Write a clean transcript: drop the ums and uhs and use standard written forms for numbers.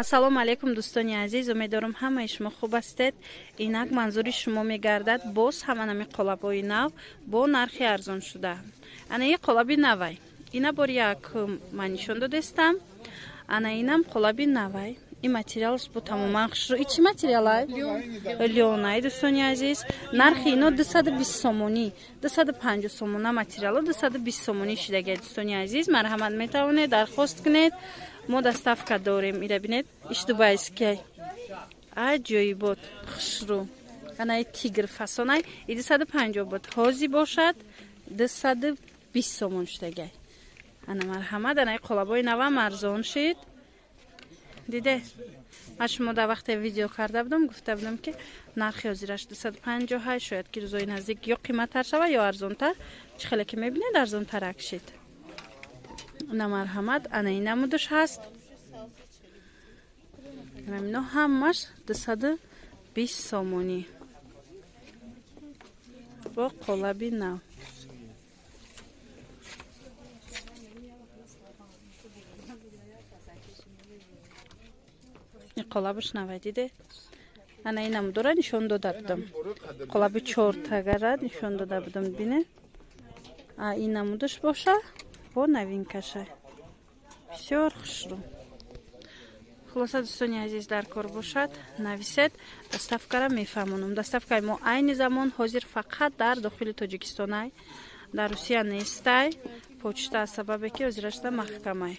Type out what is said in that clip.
ассалому алайкум дӯстони азиз, умедворам ҳамаи шумо хуб ҳастед. Инак манзури шумо мегардад боз ҳама нами қолабҳои нав бо нархи арзоншуда. Ана ин қолаби навай, ина бори як ман нишон додестам. Ана инам қолаби навай. Ин материалш бо тамоман хушро. И чӣ материалай? Лёнай дӯстони азиз. Нархи ино 220 сомонӣ, 250 сомона материало 220 сомонӣ шидагай дӯстони азиз. Марҳамат метавонед дархост кунед. Мо доставка дорем. Ира бинед, иш дубайскай. Аҷоибот хушрӯ. Ана ин тигр фасонай, и 250 бод. Ҳози бошад 220 сомон шидагай. Ана марҳамат, ана ин қолабои навам арзон шид. دیده من شما در وقت ویدیو کرده بودم گفته بودم که نرخ حاضرش 258 شاید که روزای نزدیک یا قیمت‌تر شود یا ارزان‌تر. چه خیلی که می‌بینید ارزان‌تر اکشید. انا مرحمت انا این نمودش هست. اینا همش 220 سومونی. با قالبی نو. қолабиш навай диде. Ана инам дора нишон дода будам. Қолаби 4 тагара нишон дода будам бине. А инамудаш боша бо новинкаша. Бисёр хушрӯ. Хулоса дӯстони азиз дар кор бошад, нависед, доставкара мефаҳмонам. Доставкаи мо айни замон ҳозир фақат дар дохили Тоҷикистон ай. Дар Русия нестай. Почта сабабе ки ҳозираш да маҳкамай.